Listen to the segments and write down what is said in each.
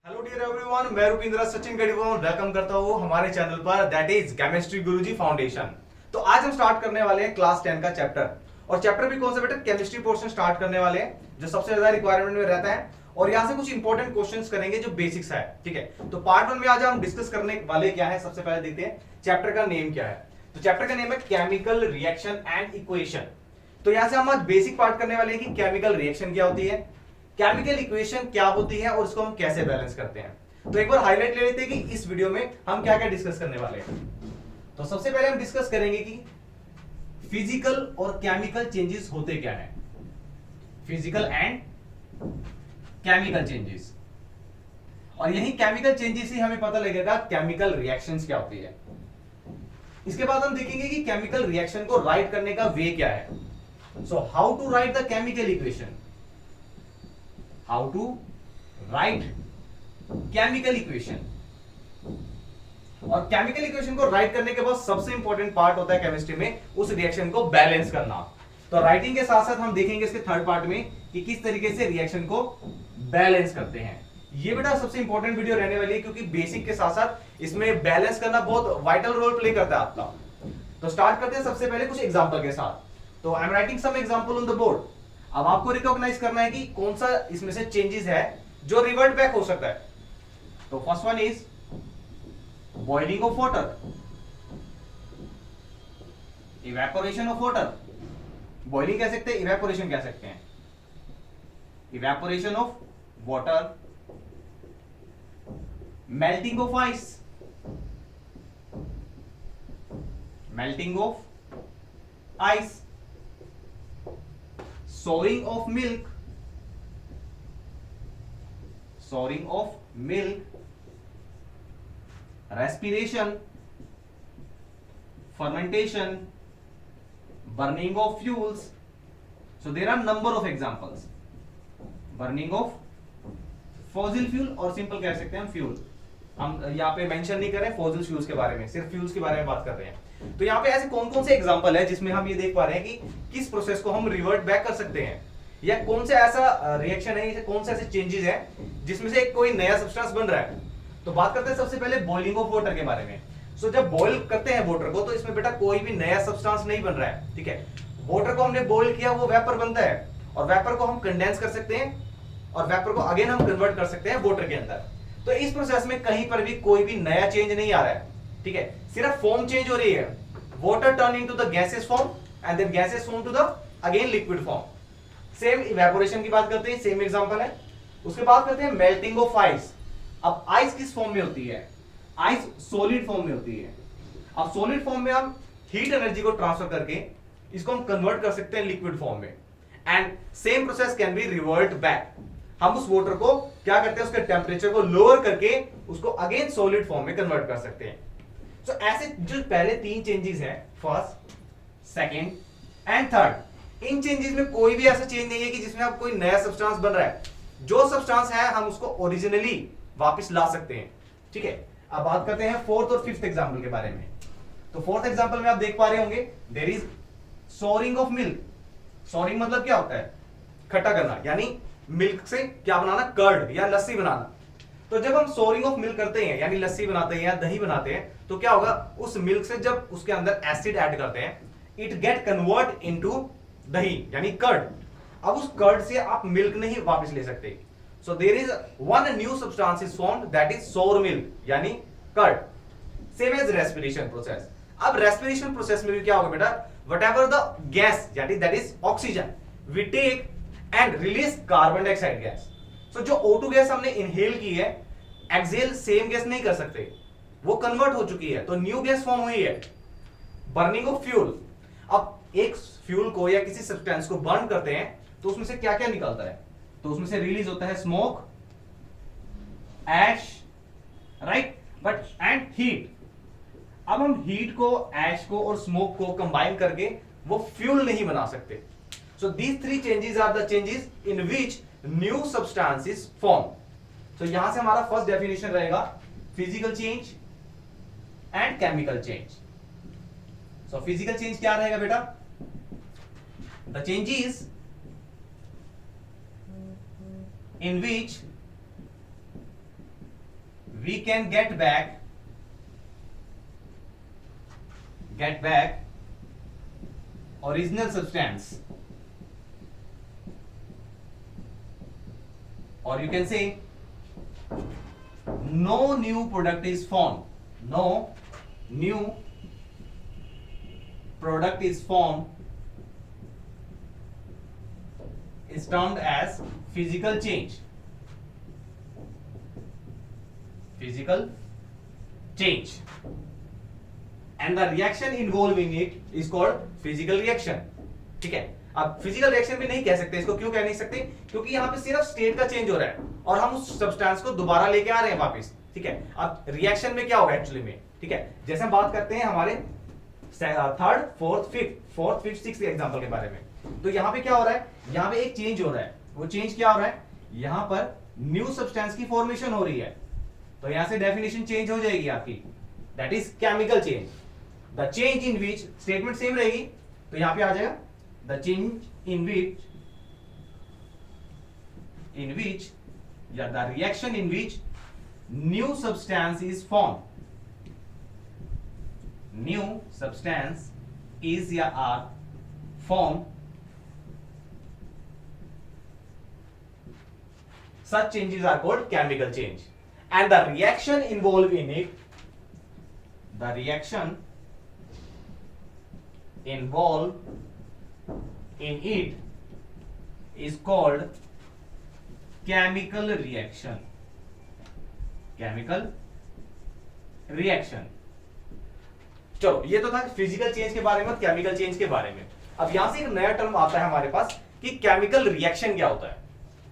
Hello dear everyone, मैं रुपिंद्र Sachin गढ़ीवाल welcome करता हूँ हमारे चैनल पर that is chemistry Guruji foundation. तो आज हम स्टार्ट करने वाले हैं क्लास 10 का चैप्टर। और चैप्टर भी कौन सा बेटा? केमिस्ट्री पोर्शन स्टार्ट करने वाले हैं जो सबसे ज्यादा रिक्वायरमेंट में रहता है। और यहाँ से कुछ इंपॉर्टेंट क्वेश्चंस करेंगे जो बेसिक्स है। ठीक है, तो पार्ट 1 में आज हम डिस्कस करने वाले क्या है, सबसे पहले देखते हैं चैप्टर का नेम क्या है। तो चैप्टर का नेम है केमिकल रिएक्शन एंड इक्वेशन। तो यहाँ से हम आज बेसिक पार्ट करने वाले हैं कि केमिकल रिएक्शन क्या होती है, केमिकल इक्वेशन क्या होती है और इसको हम कैसे बैलेंस करते हैं। तो एक बार हाईलाइट ले लेते हैं कि इस वीडियो में हम क्या क्या डिस्कस करने वाले हैं। तो सबसे पहले हम डिस्कस करेंगे कि फिजिकल और केमिकल चेंजेस होते क्या है, फिजिकल एंड केमिकल चेंजेस। और यही केमिकल चेंजेस ही हमें पता लगेगा केमिकल रिएक्शंस क्या होती है। इसके बाद हम देखेंगे कि केमिकल रिएक्शन को राइट करने का वे क्या है। So how to write the chemical equation, how to write chemical equation. और केमिकल इक्वेशन को राइट करने के बाद सबसे इंपॉर्टेंट पार्ट होता है केमिस्ट्री में उस रिएक्शन को बैलेंस करना। तो राइटिंग के साथ साथ हम देखेंगे इसके थर्ड पार्ट में कि किस तरीके से रिएक्शन को बैलेंस करते हैं। ये बेटा सबसे इंपॉर्टेंट वीडियो रहने वाली है क्योंकि बेसिक के साथ साथ इसमें बैलेंस करना बहुत वाइटल रोल प्ले करता है आपका। तो स्टार्ट करते हैं सबसे पहले कुछ एग्जांपल के साथ। तो I am writing some example on the board. अब आपको रिकॉग्नाइज करना है कि कौन सा इसमें से चेंजेस है जो रिवर्ट बैक हो सकता है। तो first one is boiling of water, evaporation of water. Boiling कह सकते हैं, इवेपोरेशन कह सकते हैं। Evaporation of water, melting of ice, melting of ice, souring of milk, souring of milk, respiration, fermentation, burning of fuels. So there are number of examples. Burning of fossil fuel और simple कह सकते हैं हम fuel. हम यहाँ पे mention नहीं कर रहे हैं फॉसिल फ्यूल्स के बारे में, सिर्फ फ्यूल्स के बारे में बात कर रहे हैं। तो यहाँ पे ऐसे कौन कौन से एग्जांपल है जिसमें हम ये देख पा रहे हैं कि किस प्रोसेस को हम रिवर्ट बैक कर सकते हैं, या कौन सा ऐसा रिएक्शन है, कौन से ऐसे चेंजेस है जिसमें से कोई नया सब्सटेंस बन रहा है। तो बात करते हैं सबसे पहले बॉइलिंग ऑफ वाटर के बारे में। सो जब बॉईल करते हैं वाटर को तो इसमें बेटा कोई भी नया सब्सटेंस नहीं बन रहा है। ठीक है, वाटर को हमने बॉईल किया, वो वेपर बनता है और वेपर को हम कंडेंस कर सकते हैं और वेपर को अगेन हम कन्वर्ट कर सकते हैं वाटर के अंदर। तो इस प्रोसेस में कहीं पर भी कोई भी नया चेंज नहीं आ रहा है। ठीक है, सिर्फ फॉर्म चेंज हो रही है। Water turn into the gases form and then gases form to the again liquid form. Same evaporation की बात करते हैं, सेम एग्जांपल है। उसके बाद करते हैं मेल्टिंग ऑफ आइस। अब आइस किस फॉर्म में होती है? आइस सॉलिड फॉर्म में होती है। अब सॉलिड फॉर्म में हम हीट एनर्जी को ट्रांसफर करके इसको हम कन्वर्ट कर सकते हैं लिक्विड फॉर्म में, and same process can be revert back. हम उस वाटर को क्या करते हैं, उसके टेम्परेचर को लोअर करके उसको अगेन सॉलिड फॉर्म में कन्वर्ट कर सकते हैं। तो ऐसे जो पहले तीन चेंजेस हैं, first, second and third, in changes में कोई भी ऐसा चेंज नहीं है कि जिसमें अब कोई नया सब्सटेंस बन रहा है। जो सब्सटेंस है हम उसको ओरिजिनली वापस ला सकते हैं। ठीक है, अब बात करते हैं फोर्थ और फिफ्थ एग्जांपल के बारे में। तो फोर्थ एग्जांपल में आप देख पा रहे होंगे there is souring of milk. Souring मतलब क्या होता है? खट्टा करना, यानी मिल्क से क्या बनाना, कर्ड या लस्सी बनाना। तो जब हम सोरिंग ऑफ मिल्क करते हैं यानी लस्सी बनाते हैं या दही बनाते हैं, तो क्या होगा, उस मिल्क से जब उसके अंदर एसिड ऐड करते हैं, इट गेट कन्वर्ट इनटू दही यानी कर्ड। अब उस कर्ड से आप मिल्क नहीं वापस ले सकते। So there is one new substance is formed that is sour milk यानी curd. Same as respiration process. अब respiration process में भी क्या होगा बेटा, whatever the gas that is oxygen we take and release carbon dioxide gas. So जो O2 gas हमने inhale की है, exhale same गैस नहीं कर सकते, वो convert हो चुकी है, तो new गैस form हुई है। Burning of fuel. अब एक फ्यूल को या किसी सब्सटेंस को बर्न करते हैं तो उसमें से क्या क्या निकलता है? तो उसमें से रिलीज होता है smoke, ash, right, but and heat. अब हम हीट को, ऐश को और स्मोक को कंबाइन करके वो फ्यूल नहीं बना सकते। So these three changes are the changes in which new substance is form. तो यहां से हमारा फर्स्ट डेफिनेशन रहेगा physical change and chemical change. So physical change क्या रहेगा बेटा? The changes in which we can get back original substance, or you can say no new product is formed. No new product is formed is termed as physical change. Physical change. And the reaction involved in it is called physical reaction. ठीक है, अब physical reaction भी नहीं कह सकते इसको. क्यों कह नहीं सकते? क्योंकि यहाँ पे सिर्फ स्टेट का चेंज हो रहा है और हम उस सब्सटेंस को दोबारा लेके आ रहे हैं वापस. ठीक है, अब रिएक्शन में क्या होगा एक्चुअली में? ठीक है, जैसे हम बात करते हैं हमारे third, fourth, fifth, sixth example के बारे में, तो यहाँ पे क्या हो रहा है? यहाँ पे एक चेंज हो रहा है. वो चेंज क्या हो रहा है? यहाँ पर न्यू सब्सटेंस की फॉर्मेशन हो रही है. तो यहां से डेफिनेशन चेंज हो जाएगी आपकी, that is chemical change. The change in which, statement same रहेगी तो यहां पे आ जाएगा द चेंज इन विच या the reaction in which new substance is form. New substance is या are form. Such changes are called chemical change, and the reaction involved in it, the reaction involved in it is called chemical reaction. Chemical reaction. चलो, ये तो था physical change के बारे में, chemical change के बारे में. अब यहां से एक नया टर्म आता है हमारे पास कि केमिकल रिएक्शन क्या होता है.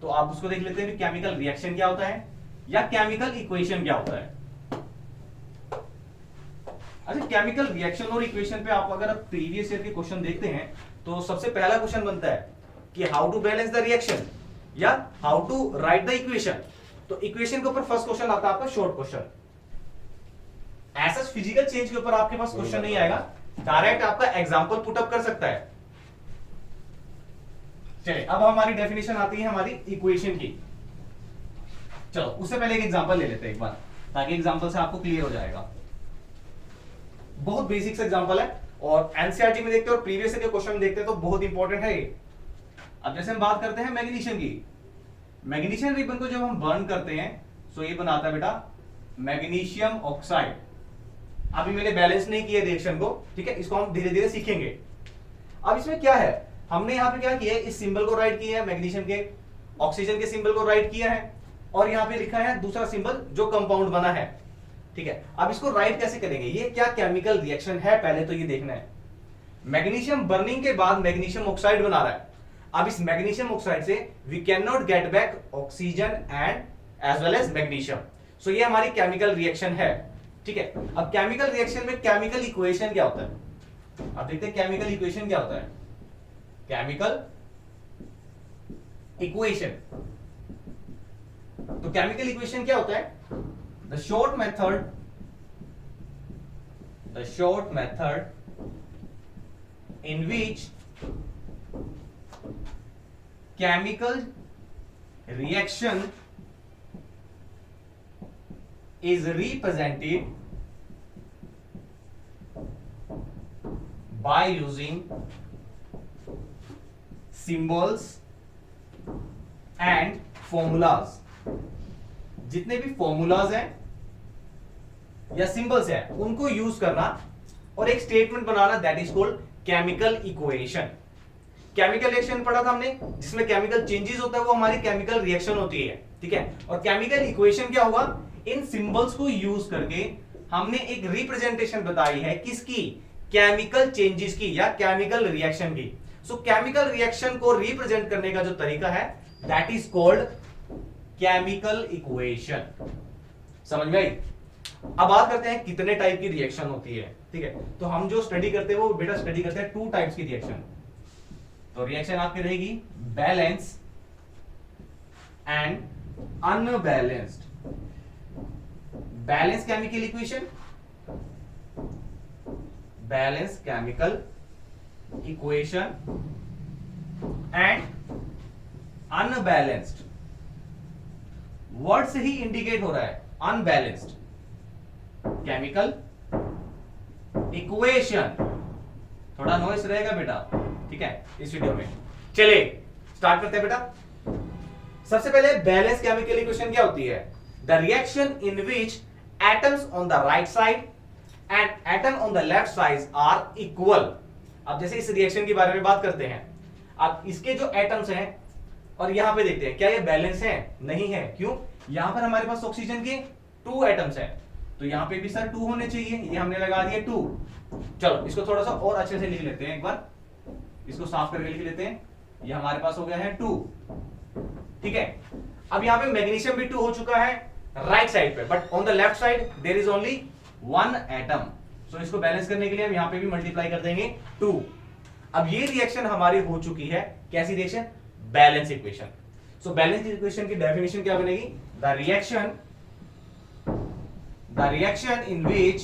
तो आप उसको देख लेते हैं कि केमिकल रिएक्शन क्या होता है या केमिकल इक्वेशन क्या होता है. अच्छा, केमिकल रिएक्शन और इक्वेशन पे आप अगर प्रीवियस ईयर के क्वेश्चन देखते हैं तो सबसे पहला क्वेश्चन बनता है कि how to balance the reaction या how to write the equation. तो इक्वेशन के ऊपर फर्स्ट क्वेश्चन आता है आपका शॉर्ट क्वेश्चन. ऐसा फिजिकल चेंज के ऊपर आपके पास क्वेश्चन नहीं आएगा, डायरेक्ट आपका एग्जांपल पुट अप कर सकता है. चलिए, अब हमारी डेफिनेशन आती है हमारी इक्वेशन की. चलो, उससे पहले एक एग्जांपल ले लेते हैं एक बार, ताकि एग्जांपल से आपको क्लियर हो जाएगा. बहुत बेसिक एग्जांपल है और एनसीईआरटी में देखते हैं और प्रीवियस के क्वेश्चन में देखते हैं तो बहुत इंपॉर्टेंट है ये. अब जैसे हम बात करते हैं मैग्नीशियम की, मैग्नीशियम रिबन को जब हम बर्न करते हैं तो ये बनाता है बेटा मैग्नीशियम ऑक्साइड. अभी मैंने बैलेंस नहीं किया रिएक्शन को, ठीक है, इसको हम धीरे धीरे सीखेंगे. अब इसमें क्या है, हमने यहाँ पे क्या किया है, इस सिंबल को राइट किया है मैग्नीशियम के, ऑक्सीजन के सिंबल को राइट किया है और यहाँ पे लिखा है दूसरा सिंबल जो कंपाउंड बना है. ठीक है, अब इसको राइट कैसे करेंगे, ये क्या केमिकल रिएक्शन है पहले तो ये देखना है. मैग्नीशियम बर्निंग के बाद मैग्नीशियम ऑक्साइड बना रहा है. अब इस मैग्नीशियम ऑक्साइड से we can not get back oxygen and as well as magnesium. So ये हमारी केमिकल रिएक्शन है. ठीक है, अब केमिकल रिएक्शन में केमिकल इक्वेशन क्या होता है, अब देखते हैं केमिकल इक्वेशन क्या होता है. केमिकल इक्वेशन, तो केमिकल इक्वेशन क्या होता है, the short method in which chemical reaction is represented by using symbols and formulas. जितने भी फॉर्मूलाज हैं या सिंबल्स हैं उनको यूज करना और एक statement banana, that is called chemical equation. Chemical reaction पढ़ा था हमने, जिसमें केमिकल चेंजेस होता है वो हमारी केमिकल रिएक्शन होती है. ठीक है, और केमिकल इक्वेशन क्या होगा, इन सिंबल्स को यूज करके हमने एक रिप्रेजेंटेशन बताई है किसकी, केमिकल चेंजेस की या केमिकल रिएक्शन की. सो केमिकल रिएक्शन को रिप्रेजेंट करने का जो तरीका है that is called chemical equation. समझ में आई? अब बात करते हैं कितने टाइप की रिएक्शन होती है. ठीक है, तो हम जो स्टडी करते हैं वो बेटा स्टडी करते हैं टू टाइप्स की रिएक्शन. तो रिएक्शन आपकी रहेगी balance and unbalanced. Balance chemical equation, balance chemical equation and unbalanced. Word से ही इंडिकेट हो रहा है अनबैलेंस्ड केमिकल इक्वेशन। थोड़ा नॉइस रहेगा बेटा, ठीक है, इस वीडियो में। चलिए स्टार्ट करते हैं बेटा। सबसे पहले बैलेंस केमिकल इक्वेशन क्या होती है? The reaction in which atoms on the right side and atom on the left side are equal. अब जैसे इस रिएक्शन के बारे में बात करते हैं, अब इसके जो एटम्स हैं और यहां पे देखते हैं क्या ये बैलेंस है? नहीं है। क्यों? यहां पर हमारे पास ऑक्सीजन के 2 एटम्स हैं, तो यहां पे भी सर 2 होने चाहिए। ये हमने लगा दिए 2। चलो इसको थोड़ा सा और अच्छे से लिख लेते हैं, एक बार इसको साफ करके लिख लेते हैं। ये हमारे पास हो गया है 2, ठीक है। अब यहां पे मैग्नीशियम भी 2 हो चुका है राइट साइड पे, but on the left side there is only 1 atom. So इसको बैलेंस करने के लिए हम यहां पे भी मल्टीप्लाई कर देंगे 2। अब ये रिएक्शन हमारी हो चुकी है, कैसी reaction? Balance equation. So balance equation की डेफिनेशन क्या बनेगी? The reaction in which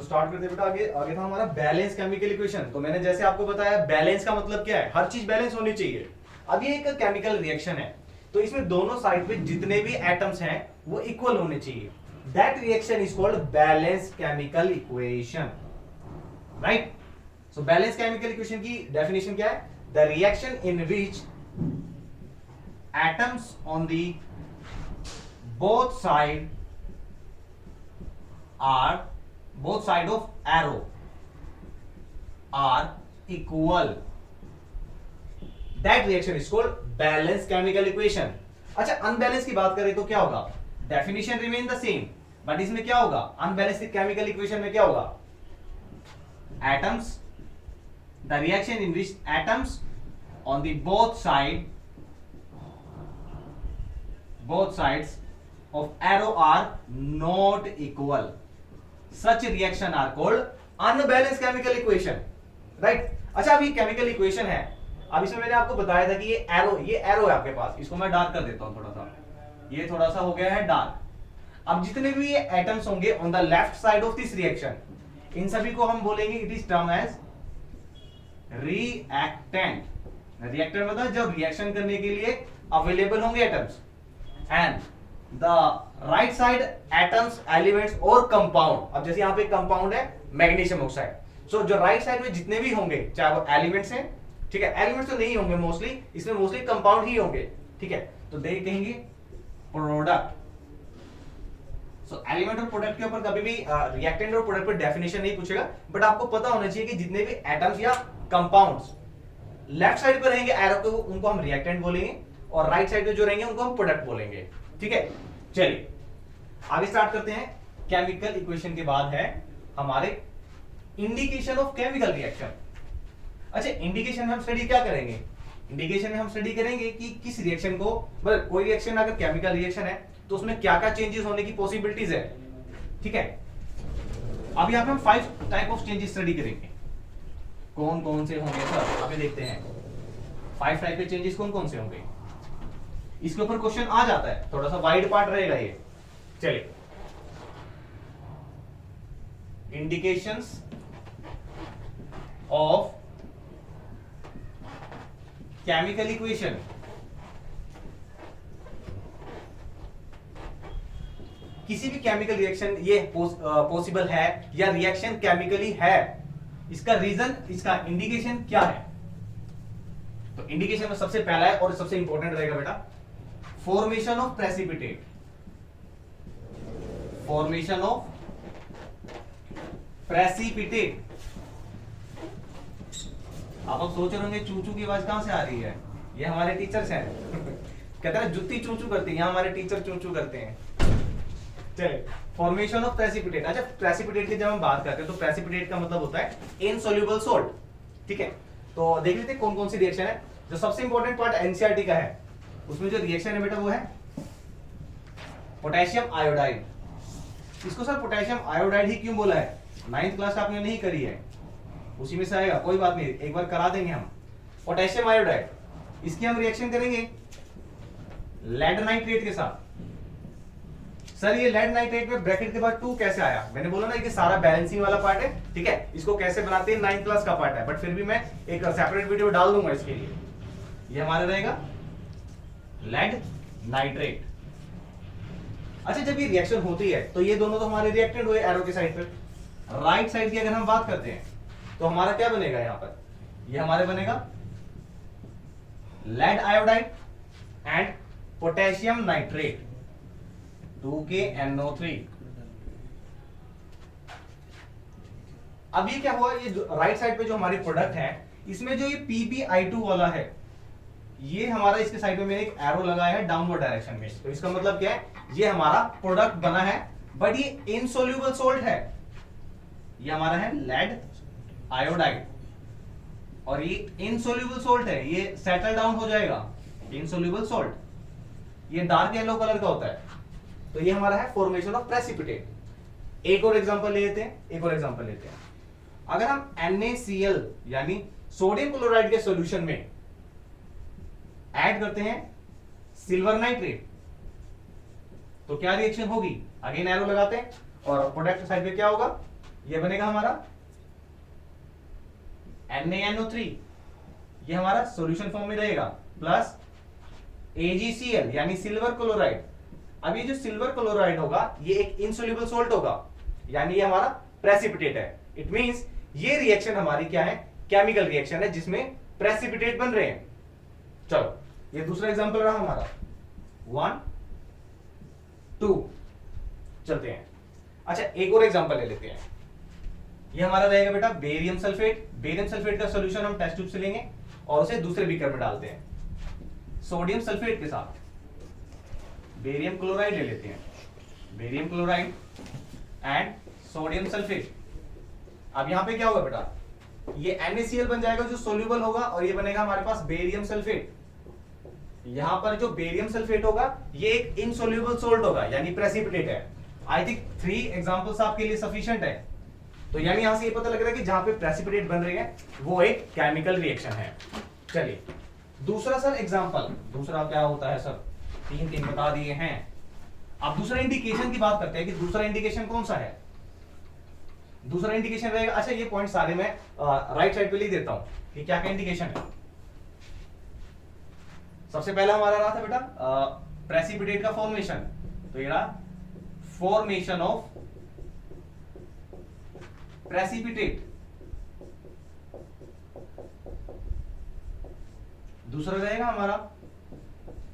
start करते बेटा। आगे था हमारा बैलेंस केमिकल इक्वेशन। तो मैंने जैसे आपको बताया बैलेंस का मतलब क्या है? हर चीज बैलेंस होनी चाहिए। अब ये एक केमिकल रिएक्शन है, तो इसमें दोनों साइड पे जितने भी एटम्स हैं वो इक्वल होने चाहिए। That reaction is called balance chemical equation, right? So balance chemical equation की डेफिनेशन क्या है? The reaction in which atoms on the both side of arrow are equal, that reaction is called balance chemical equation. अच्छा, unbalance की बात करें तो क्या होगा? Definition remain the same, but इसमें क्या होगा? अनबैलेंस केमिकल इक्वेशन में क्या होगा? Atoms, the reaction in which atoms on the both sides of arrow are not equal, such reaction are called unbalanced chemical equation, right? अच्छा, अब ये chemical equation है। अब इसमें मैंने आपको बताया था कि ये एरो है आपके पास, इसको मैं डार्क कर देता हूं थोड़ा सा, ये थोड़ा सा हो गया है डार्क। अब जितने भी ये एटम्स होंगे on the left side of this reaction, इन सभी को हम बोलेंगे it is term as reactant. Reactant मतलब जो रिएक्शन करने के लिए अवेलेबल होंगे atoms, and the right side atoms, elements और कंपाउंड। अब जैसे यहां पे कंपाउंड है मैग्नीशियम ऑक्साइड, सो जो राइट साइड में जितने भी होंगे, चाहे वो एलिमेंट्स हैं, ठीक है, एलिमेंट्स तो नहीं होंगे मोस्टली, इसमें मोस्टली कंपाउंड ही होंगे, ठीक है, तो दे कहेंगे प्रोडक्ट। सो एलिमेंट और प्रोडक्ट के ऊपर कभी भी रिएक्टेंट और प्रोडक्ट पर डेफिनेशन नहीं पूछेगा, बट आपको पता होना चाहिए कि जितने भी एटम्स या कंपाउंड्स लेफ्ट साइड पर रहेंगे एरो के, उनको हम रिएक्टेंट बोलेंगे, और राइट साइड पे जो रहेंगे उनको हम प्रोडक्ट बोलेंगे, ठीक है। चलिए आगे स्टार्ट करते हैं। केमिकल इक्वेशन के बाद है हमारे इंडिकेशन ऑफ केमिकल रिएक्शन। अच्छा, इंडिकेशन में हम स्टडी क्या करेंगे? इंडिकेशन में हम स्टडी करेंगे कि किस रिएक्शन को, मतलब कोई रिएक्शन अगर केमिकल रिएक्शन है तो उसमें क्या क्या चेंजेस होने की पॉसिबिलिटीज है, ठीक है। अब यहां पे हम 5 टाइप ऑफ चेंजेस स्टडी करेंगे। कौन कौन से होंगे सर? अभी देखते हैं 5 टाइप के चेंजेस कौन कौन से होंगे। इसके ऊपर क्वेश्चन आ जाता है, थोड़ा सा वाइड पार्ट रहेगा ये। चलिए, इंडिकेशंस ऑफ केमिकल इक्वेशन। किसी भी केमिकल रिएक्शन ये पॉसिबल है या रिएक्शन केमिकली है, इसका रीजन, इसका इंडिकेशन क्या है? तो इंडिकेशन में सबसे पहला है और सबसे इंपॉर्टेंट रहेगा बेटा, formation of precipitate. Formation of precipitate. आप सोच रहे होंगे चूचू की आवाज कहां से आ रही है? ये हमारे टीचर्स हैं कहते हैं जुत्ती चूचू करती है, यहाँ हमारे टीचर चूचू करते हैं। चलिए, फॉर्मेशन ऑफ प्रेसिपिटेट। अच्छा, प्रेसिपिटेट की जब हम बात करते हैं तो प्रेसिपिटेट का मतलब होता है इनसॉल्युबल सॉल्ट, ठीक है। तो देख लेते हैं कौन कौन सी रिएक्शन है। जो सबसे इंपॉर्टेंट पार्ट एनसीईआरटी का है, उसमें जो रिएक्शन है बेटा वो है पोटेशियम आयोडाइड। इसको सर पोटेशियम आयोडाइड ही क्यों बोला है? 9th क्लास आपने नहीं करी है, उसी में से आएगा, कोई बात नहीं, एक बार करा देंगे हम। पोटेशियम आयोडाइड, इसकी हम रिएक्शन करेंगे लेड नाइट्रेट के साथ। सर ये लेड नाइट्रेट में ब्रैकेट के बाद 2 कैसे आया? मैंने बोला ना कि सारा बैलेंसिंग वाला पार्ट है, ठीक है, इसको कैसे बनाते हैं 9th क्लास का पार्ट है, बट फिर भी मैं एक सेपरेट वीडियो डाल दूंगा इसके लिए। ये हमारा रहेगा लेड नाइट्रेट। अच्छा, जब ये रिएक्शन होती है तो ये दोनों तो हमारे रिएक्टेंट हुए एरो के साइड पर। राइट साइड की अगर हम बात करते हैं तो हमारा क्या बनेगा यहां पर? ये हमारे बनेगा lead iodide and potassium nitrate 2KNO3। अब ये क्या हुआ, ये राइट साइड पे जो हमारी प्रोडक्ट है इसमें जो ये PbI2 वाला है, ये हमारा इसके साइड में मैंने एक एरो लगाया है डाउनवर्ड डायरेक्शन में, तो इसका मतलब क्या है, ये हमारा प्रोडक्ट बना है बट ये इनसोल्यूबल सोल्ट है। ये हमारा है लेड आयोडाइड और ये इनसोल्यूबल सोल्ट है, ये सेटल डाउन हो जाएगा, इनसोल्यूबल सोल्ट। ये डार्क येलो कलर का होता है, तो ये हमारा है फॉर्मेशन ऑफ प्रेसिपिटेट। एक और एग्जांपल लेते हैं, अगर हम NaCl यानी सोडियम क्लोराइड के सॉल्यूशन में ऐड करते हैं सिल्वर नाइट्रेट, तो क्या रिएक्शन होगी? अगेन एरो लगाते हैं और प्रोडक्ट साइड पे क्या होगा, ये बनेगा हमारा NaNO3, ये हमारा सॉल्यूशन फॉर्म में रहेगा, प्लस AgCl यानी सिल्वर क्लोराइड। अब ये जो सिल्वर क्लोराइड होगा ये एक इनसोल्यूबल सोल्ट होगा, यानी ये हमारा प्रेसिपिटेट है। इट मींस ये रिएक्शन हमारी क्या है, केमिकल रिएक्शन है जिसमें प्रेसिपिटेट बन रहे हैं। चलो ये दूसरा एग्जांपल रहा हमारा 1 2, चलते हैं। अच्छा एक और एग्जांपल ले लेते हैं, ये हमारा रहेगा बेटा बेरियम सल्फेट। बेरियम सल्फेट का सॉल्यूशन हम टेस्ट ट्यूब से लेंगे और उसे दूसरे बीकर में डालते हैं सोडियम सल्फेट के साथ। बेरियम क्लोराइड ले लेते हैं, barium chloride and sodium sulphate. अब यहां पे क्या होगा बेटा, ये NaCl बन जाएगा जो सोल्यूबल होगा और ये बनेगा हमारे पास बेरियम सल्फेट। यहां पर जो बेरियम सल्फेट होगा ये एक इनसोल्यूबल सोल्ट होगा यानी प्रेसिपिटेट है। आई थिंक 3 एग्जांपल्स आपके लिए सफिशिएंट है। तो यानी यहां से ये पता लग रहा है कि जहां पे प्रेसिपिटेट बन रही है वो एक केमिकल रिएक्शन है। चलिए दूसरा सर एग्जांपल, दूसरा क्या होता है सर, 3 बता दिए हैं। अब दूसरा इंडिकेशन की बात करते हैं कि दूसरा इंडिकेशन कौन सा है। दूसरा इंडिकेशन रहेगा, अच्छा ये पॉइंट सारे मैं राइट साइड पे लिख देता हूं कि क्या क्या इंडिकेशन है। सबसे पहला हमारा रहा था बेटा प्रेसिपिटेट का फॉर्मेशन, तो ये रहा फॉर्मेशन ऑफ प्रेसिपिटेट। दूसरा रहेगा हमारा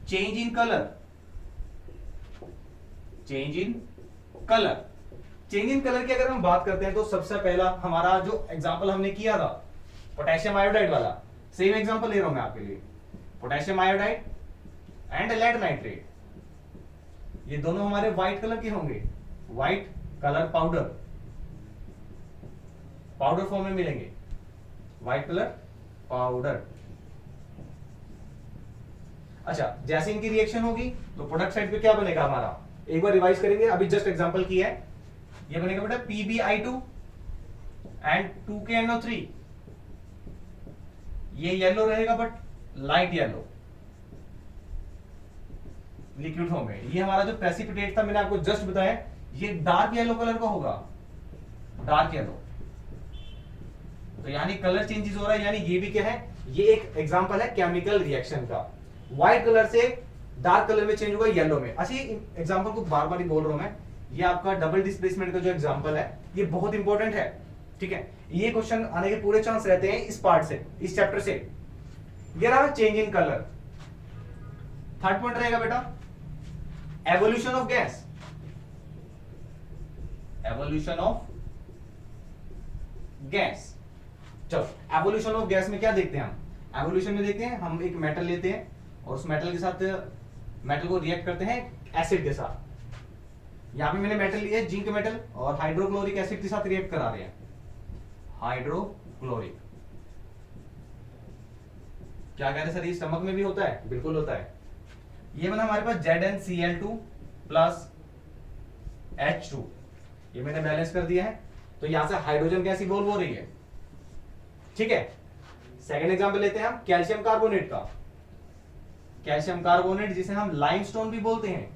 change in colour, change in colour. Change in colour की अगर हम बात करते हैं तो सबसे पहला हमारा जो एग्जांपल हमने किया था पोटेशियम आयोडाइड वाला, सेम एग्जांपल ले रहा हूं मैं आपके लिए। Potassium iodide and lead nitrate, ये दोनों हमारे व्हाइट कलर के होंगे, white colour powder, powder form में मिलेंगे, व्हाइट कलर पाउडर। अच्छा जैसे इनकी रिएक्शन होगी तो प्रोडक्ट साइड पे क्या बनेगा हमारा, एक बार रिवाइज करेंगे, अभी जस्ट एग्जांपल किया है। ये बनेगा बेटा PbI2 एंड 2KNO3। ये येलो रहेगा but light yellow liquid form में। ये हमारा जो प्रेसिपिटेट था मैंने आपको जस्ट बताया, ये डार्क येलो कलर का होगा, डार्क येलो। तो यानी कलर चेंजेस हो रहा है, यानी ये भी क्या है, ये एक एग्जांपल है केमिकल रिएक्शन का। व्हाइट कलर से डार्क कलर में चेंज हुआ येलो में। अच्छा एग्जांपल को बार बार ही बोल रहा हूं मैं, ये आपका डबल डिस्प्लेसमेंट का जो एग्जांपल है ये बहुत इंपॉर्टेंट है, ठीक है। ये क्वेश्चन आने के पूरे चांस रहते हैं इस पार्ट से, इस चैप्टर से। ये रहा change in colour. Third point रहेगा बेटा evolution of gas, evolution of gas. चलो एवोल्यूशन ऑफ गैस में क्या देखते हैं हम, एवोल्यूशन में देखते हैं हम एक मेटल लेते हैं और उस मेटल के साथ मेटल को रिएक्ट करते हैं एसिड के साथ। यहां पे मैंने मेटल लिया है जिंक मेटल और हाइड्रोक्लोरिक एसिड के साथ रिएक्ट करा रहे हैं, हाइड्रोक्लोरिक। क्या कह रहे सर ये स्टमक में भी होता है? बिल्कुल होता है। ये बना हमारे पास ZnCl2 प्लस H2, ये मैंने बैलेंस कर दिया है, तो यहां से हाइड्रोजन गैस इवॉल्व हो रही है, ठीक है। सेकेंड एग्जांपल लेते हैं हम कैल्शियम कार्बोनेट का, कैल्शियम कार्बोनेट जिसे हम लाइमस्टोन भी बोलते हैं।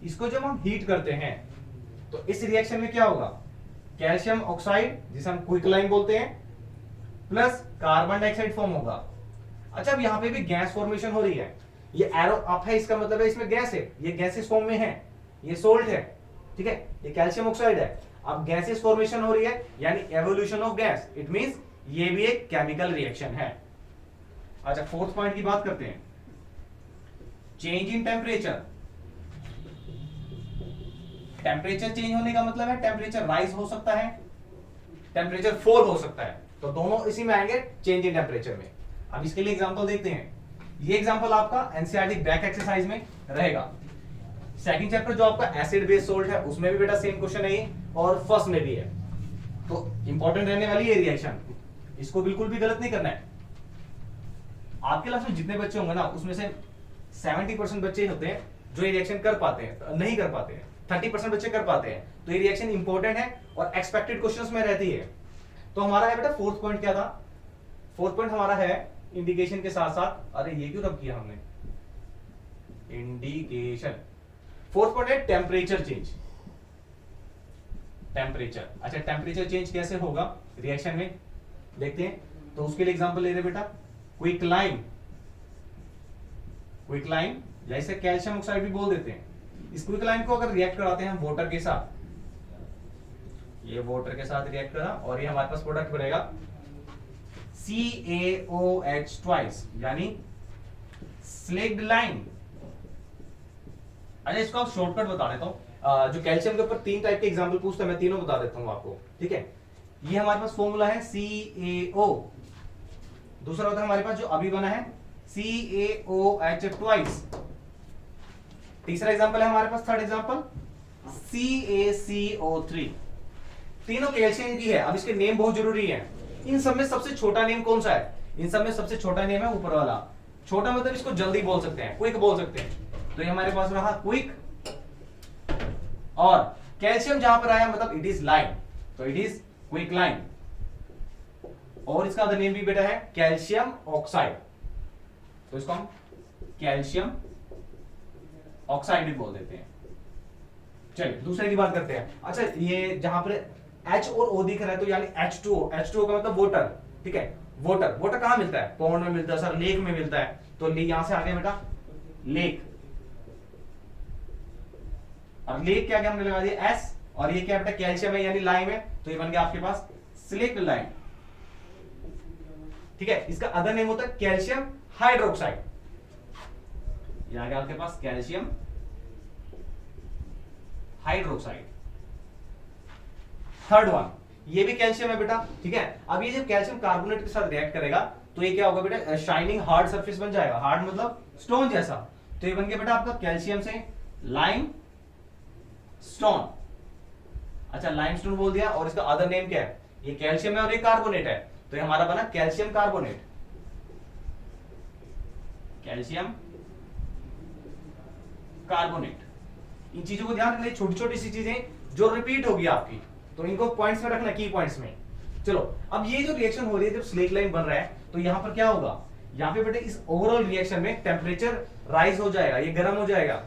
इसको जब हम हीट करते हैं तो इस रिएक्शन में क्या होगा, कैल्शियम ऑक्साइड जिसे हम क्विकलाइन बोलते हैं प्लस कार्बन डाइऑक्साइड फॉर्म होगा। अच्छा, अब यहां पे भी गैस फॉर्मेशन हो रही है, ये एरो अप है, इसका मतलब है इसमें गैस है, ये गैसेस फॉर्म में है, ये सोल्ट है, ठीक है, ये कैल्शियम ऑक्साइड है। अब गैसेस फॉर्मेशन हो रही है यानी evolution of gas, it means ये भी एक केमिकल रिएक्शन है। अच्छा, फोर्थ पॉइंट की बात करते हैं, change in temperature. Temperature change होने का मतलब है टेम्परेचर राइज हो सकता है, टेम्परेचर फॉल हो सकता है, तो दोनों इसी में आएंगे चेंज इन टेम्परेचर में। अब इसके लिए एग्जांपल देखते हैं, ये एग्जांपल आपका एनसीईआरटी बैक एक्सरसाइज में रहेगा। सेकंड चैप्टर जो आपका एसिड बेस सोल्ट है उसमें भी बेटा सेम क्वेश्चन है ये, और फर्स्ट में भी है, तो इंपॉर्टेंट रहने वाली है रिएक्शन, इसको बिल्कुल भी गलत नहीं करना है। आपके क्लास में जितने बच्चे होंगे ना उसमें से 70% बच्चे होते हैं जो ये रिएक्शन कर पाते हैं, नहीं कर पाते हैं, 30% बच्चे कर पाते हैं, तो ये रिएक्शन इंपॉर्टेंट है और एक्सपेक्टेड क्वेश्चंस में रहती है। तो हमारा है बेटा फोर्थ पॉइंट क्या था, फोर्थ पॉइंट हमारा है इंडिकेशन के साथ साथ, अरे ये क्यों रब किया हमने, इंडिकेशन। फोर्थ पॉइंट है टेम्परेचर चेंज, टेम्परेचर। अच्छा, टेम्परेचर चेंज कैसे होगा रिएक्शन में देखते हैं, तो उसके लिए एग्जांपल ले रहे बेटा, क्विकलाइन, क्विकलाइन जैसे कैल्शियम ऑक्साइड भी बोल देते हैं। इस क्विकलाइन को अगर रिएक्ट कराते हैं हम वाटर के साथ, ये वाटर के साथ रिएक्ट करा और ये हमारे पास प्रोडक्ट बनेगा CaOH ट्वाइस, यानी स्लेक्ड लाइन। अच्छा, इसको आप शॉर्टकट बता देता हूं, जो कैल्शियम के ऊपर 3 टाइप के एग्जांपल पूछते हैं मैं तीनों बता देता हूं आपको, ठीक है। ये हमारे पास फॉर्मूला है CaO, दूसरा होता है हमारे पास जो अभी बना है CaOH ट्वाइस, तीसरा एग्जांपल है हमारे पास, थर्ड एग्जांपल CaCO3। तीनों कैल्शियम की है। अब इसके नेम बहुत जरूरी है, इन सब में सबसे छोटा नेम कौन सा है, इन सब में सबसे छोटा नेम है ऊपर वाला, छोटा मतलब इसको जल्दी बोल सकते हैं, क्विक बोल सकते हैं, तो ये हमारे पास रहा क्विक। और कैल्शियम जहां पर आया मतलब इट इज लाइन, तो इट इज क्विक लाइन, और इसका अदर नेम भी बेटा है कैल्शियम ऑक्साइड, तो इसको हम कैल्शियम ऑक्साइड भी बोल देते हैं। चलिए दूसरे की बात करते हैं। अच्छा, ये जहां पर H और O दिख रहा है तो यानी H2O, H2O का मतलब वाटर, ठीक है। वाटर, वाटर कहां मिलता है, पॉन्ड में मिलता है सर, लेक में मिलता है, तो यहां से आ गया बेटा लेक, और लेक क्या क्या हमने लगा दिया S, और ये क्या बेटा कैल्शियम है यानी लाइम है, तो ये बन गया आपके पास स्लेक्ड लाइम, ठीक है। इसका अदर नेम होता है कैल्शियम हाइड्रोक्साइड, ये आ गया आपके पास कैल्शियम हाइड्रोक्साइड। थर्ड वन, ये भी कैल्शियम है बेटा, ठीक है। अब ये जब कैल्शियम कार्बोनेट के साथ रिएक्ट करेगा तो ये क्या होगा बेटा, शाइनिंग हार्ड सरफेस बन जाएगा, हार्ड मतलब स्टोन जैसा, तो ये बन गया बेटा आपका कैल्शियम से लाइम स्टोन। अच्छा, लाइम स्टोन बोल दिया, और इसका अदर नेम क्या है, ये कैल्शियम है और ये कार्बोनेट है, तो ये हमारा बना कैल्शियम कार्बोनेट, कैल्शियम कार्बोनेट। इन चीजों को ध्यान रखना, छोटी छोटी सी चीजें जो रिपीट होगी आपकी, तो इनको पॉइंट्स में रखना, की पॉइंट्स में। चलो, अब ये जो रिएक्शन हो रही है, जब स्लेक लाइन बन रहा है तो यहां पर क्या होगा, यहां पे बेटे इस ओवरऑल रिएक्शन में टेम्परेचर राइज हो जाएगा, ये गर्म हो जाएगा,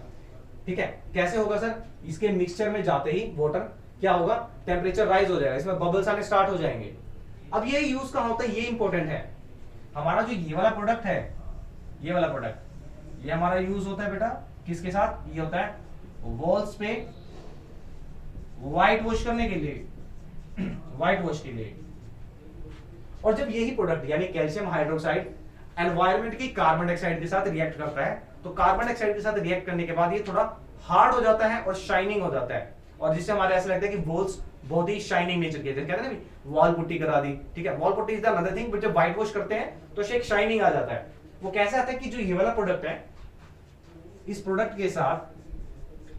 ठीक है। कैसे होगा सर, इसके मिक्सचर में जाते ही वाटर क्या होगा, टेम्परेचर राइज हो जाएगा, इसमें बबल्स आने स्टार्ट हो जाएंगे। अब ये यूज कहां होता है, ये इंपॉर्टेंट है। हमारा जो ये वाला प्रोडक्ट है, ये वाला प्रोडक्ट, ये हमारा यूज होता है बेटा किसके साथ, ये होता है वॉल्स पे व्हाइट वॉश करने के लिए, व्हाइट वॉश के लिए। और जब यही प्रोडक्ट यानी कैल्शियम हाइड्रोक्साइड एनवायरमेंट की कार्बन डाइऑक्साइड के साथ रिएक्ट करता है, तो कार्बन डाइऑक्साइड के साथ रिएक्ट करने के बाद ये थोड़ा हार्ड हो जाता है और शाइनिंग हो जाता है, और जिससे हमारे ऐसा लगता है कि वॉल्स बहुत ही शाइनिंग नेचर के, कहते हैं ना वॉल पुट्टी करा दी, ठीक है। Wall putty is the another thing, but जब व्हाइट वॉश करते हैं तो एक शाइनिंग आ जाता है। वो कैसे आता है कि जो ये वाला प्रोडक्ट है, इस प्रोडक्ट के साथ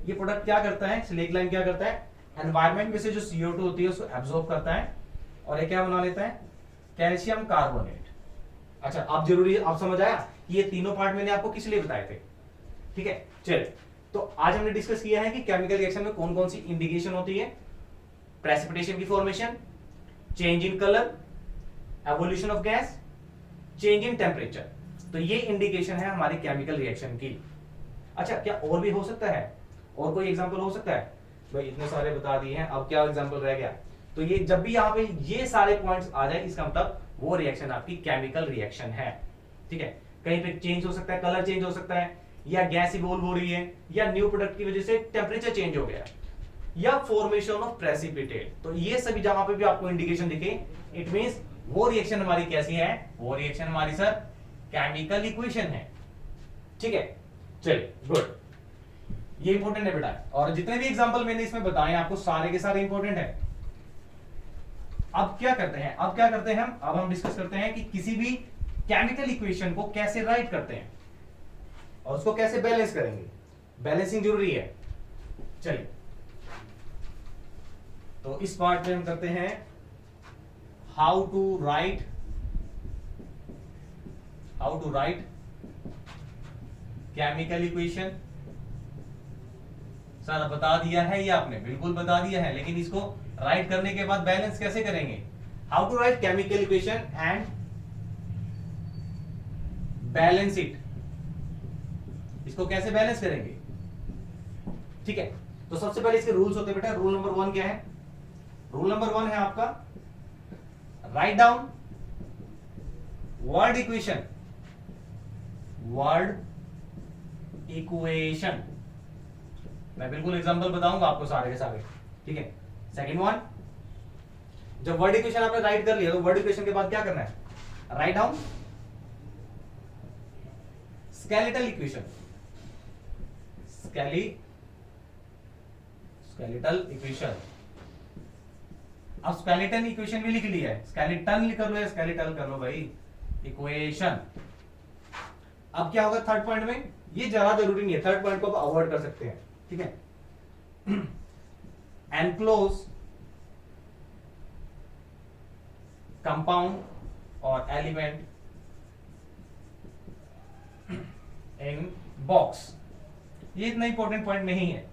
ये प्रोडक्ट क्या करता है, स्लेक लाइम क्या करता है, एनवायरमेंट में से जो CO2 होती है उसको एब्जॉर्ब करता है, और ये क्या बना लेता है, कैल्शियम कार्बोनेट। अच्छा, अब जरूरी अब समझ आया कि ये तीनों पार्ट मैंने आपको किस लिए बताए थे, ठीक है। चलिए, तो आज हमने डिस्कस किया है कि केमिकल रिएक्शन में कौन कौन सी इंडिकेशन होती है, प्रेसिपिटेशन की formation, change in colour, evolution of gas, change in temperature, तो ये इंडिकेशन है हमारी केमिकल रिएक्शन की। अच्छा, क्या और भी हो सकता है, और कोई एग्जांपल हो सकता है? भाई इतने सारे बता दिए हैं, अब क्या एग्जांपल रह गया? तो ये जब भी यहाँ पे ये सारे पॉइंट्स आ जाए, इसका मतलब वो रिएक्शन आपकी केमिकल रिएक्शन है। ठीक है, कहीं पे चेंज हो सकता है, कलर चेंज हो सकता है, या गैस इवॉल्व हो रही है, या न्यू प्रोडक्ट की वजह से टेम्परेचर चेंज हो गया, या फॉर्मेशन ऑफ प्रेसिपिटेट। तो ये सभी जहां पे भी आपको इंडिकेशन दिखे, इट मींस वो रिएक्शन हमारी कैसी है? वो रिएक्शन हमारी सर केमिकल इक्वेशन है। ठीक है, चलिए गुड, ये इंपॉर्टेंट है बेटा। और जितने भी एग्जांपल मैंने इसमें बताए आपको सारे के सारे इंपॉर्टेंट है। अब क्या करते हैं, अब हम डिस्कस करते हैं कि किसी भी केमिकल इक्वेशन को कैसे राइट करते हैं और उसको कैसे बैलेंस करेंगे। बैलेंसिंग जरूरी है। चलिए, तो इस पार्ट में हम करते हैं how to write chemical equation. Sir बता दिया है ये आपने, बिल्कुल बता दिया है, लेकिन इसको राइट करने के बाद बैलेंस कैसे करेंगे? How to write chemical equation and balance it, इसको कैसे बैलेंस करेंगे? ठीक है, तो सबसे पहले इसके रूल्स होते हैं बेटा। रूल नंबर 1 क्या है? रूल नंबर 1 है आपका राइट डाउन वर्ड इक्वेशन मैं बिल्कुल एग्जांपल बताऊंगा आपको सारे के सारे। ठीक है, सेकंड वन, जब वर्ड इक्वेशन आपने राइट कर लिया तो वर्ड इक्वेशन के बाद क्या करना है? Write down skeletal equation. Skeletal equation. अब स्केलेटन इक्वेशन भी लिख लिया है, स्केलेटन कर लो या स्केलेटल कर लो भाई, इक्वेशन। अब क्या होगा थर्ड पॉइंट में? ये ज्यादा जरूरी नहीं है, थर्ड पॉइंट को आप अवॉइड कर सकते हैं। ठीक है, एनक्लोज कंपाउंड और एलिमेंट इन बॉक्स। ये इतना इंपॉर्टेंट पॉइंट नहीं है,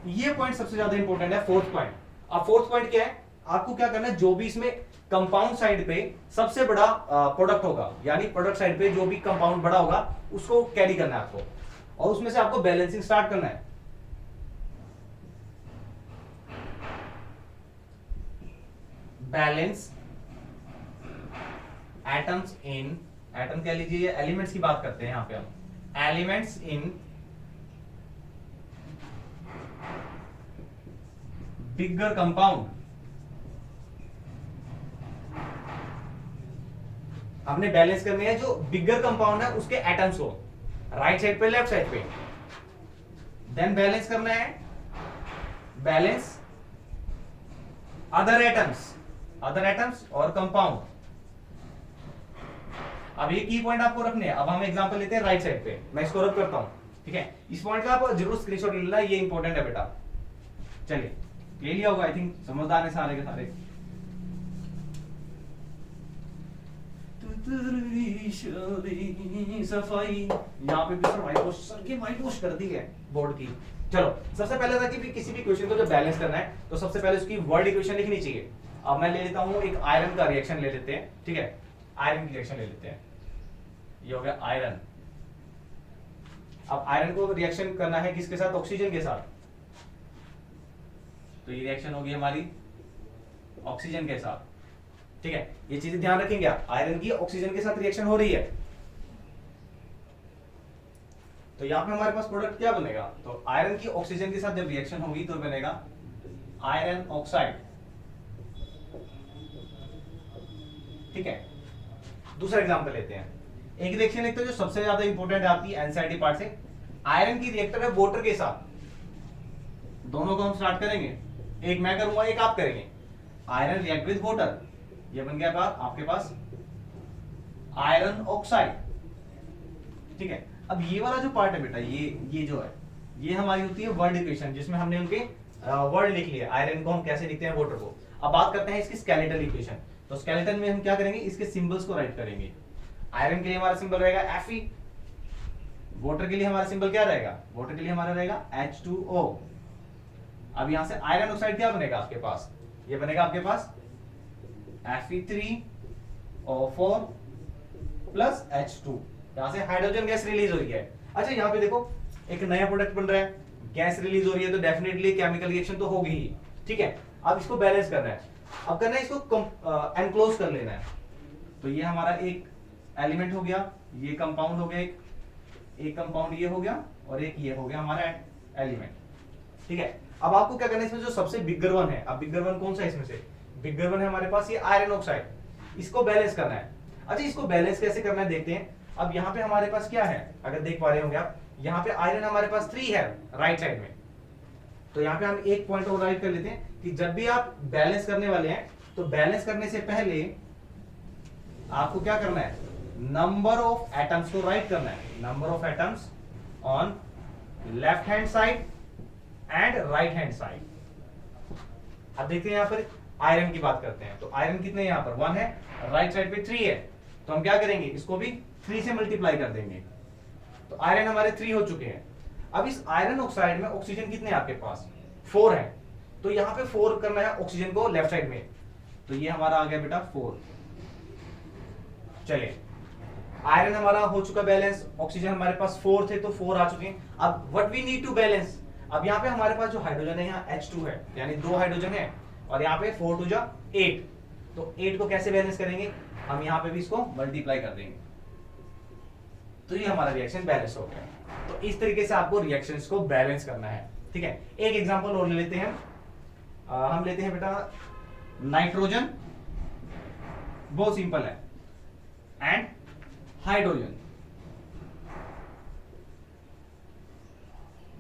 ये पॉइंट सबसे ज्यादा इंपॉर्टेंट है, फोर्थ पॉइंट। अब फोर्थ पॉइंट क्या है? आपको क्या करना है, जो भी इसमें कंपाउंड साइड पे सबसे बड़ा प्रोडक्ट होगा, यानी प्रोडक्ट साइड पे जो भी कंपाउंड बड़ा होगा उसको कैरी करना है आपको, और उसमें से आपको बैलेंसिंग स्टार्ट करना है। बैलेंस एटम्स इन, एटम कह लीजिए, एलिमेंट्स की बात करते हैं यहां पे हम, एलिमेंट्स इन बिगर कंपाउंड। हमने बैलेंस करने हैं जो बिगर कंपाउंड है उसके एटम्स को, राइट साइड पे लेफ्ट साइड पे। देन बैलेंस करना है, बैलेंस अदर एटम्स और कंपाउंड। अब ये की पॉइंट आपको रखने हैं। अब हम एग्जांपल लेते हैं राइट साइड पे, मैं इसको रब करता हूं। ठीक है, इस पॉइंट का आप जरूर स्क्रीनशॉट ले लेना, ये इंपॉर्टेंट है बेटा। चलिए, ले लिया होगा आई थिंक, समझदार है सारे के सारे। सफाई यहाँ पे भी सर व्हाइट वॉश कर दी है बोर्ड की। चलो, सबसे पहले था कि किसी भी क्वेश्चन को जब बैलेंस करना है तो सबसे पहले उसकी वर्ड इक्वेशन लिखनी चाहिए। अब मैं ले लेता हूं एक आयरन का रिएक्शन ले लेते हैं। ठीक है, आयरन की रिएक्शन ले लेते हैं, ये हो गया आयरन। अब आयरन को रिएक्शन करना है किसके साथ? ऑक्सीजन के साथ। तो ये रिएक्शन होगी हमारी ऑक्सीजन के साथ। ठीक है, ये चीजें ध्यान रखेंगे आप, आयरन की ऑक्सीजन के साथ रिएक्शन हो रही है। तो यहां पे हमारे पास प्रोडक्ट क्या बनेगा? तो आयरन की ऑक्सीजन के साथ जब रिएक्शन होगी तो बनेगा आयरन ऑक्साइड। ठीक है, दूसरा एग्जांपल लेते हैं। एक रिएक्शन एक तो जो सबसे ज्यादा इंपॉर्टेंट है आपकी एनसीईआरटी पार्ट से, आयरन की रिएक्टर है वाटर के साथ। दोनों को हम स्टार्ट करेंगे, एक मैं करूंगा एक आप करेंगे। आयरन रिएक्ट विद वाटर, ये बन गया बात आपके पास आयरन ऑक्साइड। ठीक है, अब ये वाला जो पार्ट है बेटा, ये जो है ये हमारी होती है वर्ड इक्वेशन, जिसमें हमने उनके वर्ड लिख लिया। आयरन को हम कैसे लिखते हैं, वाटर को। अब बात करते हैं इसकी स्केलेटल इक्वेशन। तो स्केलेटन में हम क्या करेंगे, इसके सिंबल्स को राइट करेंगे। आयरन के लिए हमारा सिंबल रहेगा Fe, वाटर के लिए हमारा सिंबल क्या रहेगा? वाटर के लिए हमारा रहेगा H2O। अब यहां से आयरन ऑक्साइड क्या बनेगा आपके पास? ये बनेगा आपके पास Fe3O4 प्लस H2। यहां से हाइड्रोजन गैस रिलीज हो रही है। अच्छा, यहां पे देखो एक नया प्रोडक्ट बन रहा है गैस रिलीज हो रही है तो डेफिनेटली केमिकल रिएक्शन तो होगी ही, ठीक है। अब इसको बैलेंस करना है, अब करना है इसको एनक्लोज कर लेना है। तो ये हमारा एक एलिमेंट हो गया, ये कंपाउंड हो गया, एक कंपाउंड ये हो गया और एक ये हो गया हमारा एलिमेंट, ठीक है। अब आपको क्या करना है, इसमें जो सबसे बिगर वन है, अब बिगर वन कौन सा है इसमें से, बिगर वन है हमारे पास ये आयरन ऑक्साइड, इसको बैलेंस करना है। अच्छा इसको बैलेंस कैसे करना है देखते हैं। अब यहाँ पे हमारे पास क्या है, अगर देख पा रहे होंगे आप, यहाँ पे आयरन हमारे पास 3 है राइट साइड में। तो यहाँ पे हम एक पॉइंट और राइट कर लेते हैं कि जब भी आप बैलेंस करने वाले हैं तो बैलेंस करने से पहले आपको क्या करना है, नंबर ऑफ एटम्स को राइट करना है, number of atoms on left hand side and right hand side. अब देखते हैं यहाँ पर आयरन की बात करते हैं, तो आयरन कितने यहाँ पर 1 है, राइट साइड पे 3 है, तो हम क्या करेंगे, इसको भी 3 से मल्टीप्लाई कर देंगे। तो आयरन हमारे 3 हो चुके हैं। अब इस आयरन ऑक्साइड में ऑक्सीजन कितने हैं आपके पास, 4 है, तो यहाँ पे 4 करना है ऑक्सीजन को लेफ्ट साइड में, तो ये हमारा आ गया बेटा 4। चलिए आयरन हमारा हो चुका बैलेंस, ऑक्सीजन हमारे पास 4 थे तो 4 आ चुके हैं। अब what we need to balance, अब यहाँ पे हमारे पास जो हाइड्रोजन है यहाँ H2 है, यानी 2 हाइड्रोजन है, और यहाँ पे 4 2 जा 8, तो 8 को कैसे बैलेंस करेंगे, हम यहाँ पे भी इसको मल्टीप्लाई कर देंगे, तो ये हमारा रिएक्शन बैलेंस हो गया। तो इस तरीके से आपको रिएक्शंस को बैलेंस करना है, ठीक है। एक एग्जांपल और ले लेते हैं, हम लेते हैं बेटा नाइट्रोजन, बहुत सिंपल है, एंड हाइड्रोजन,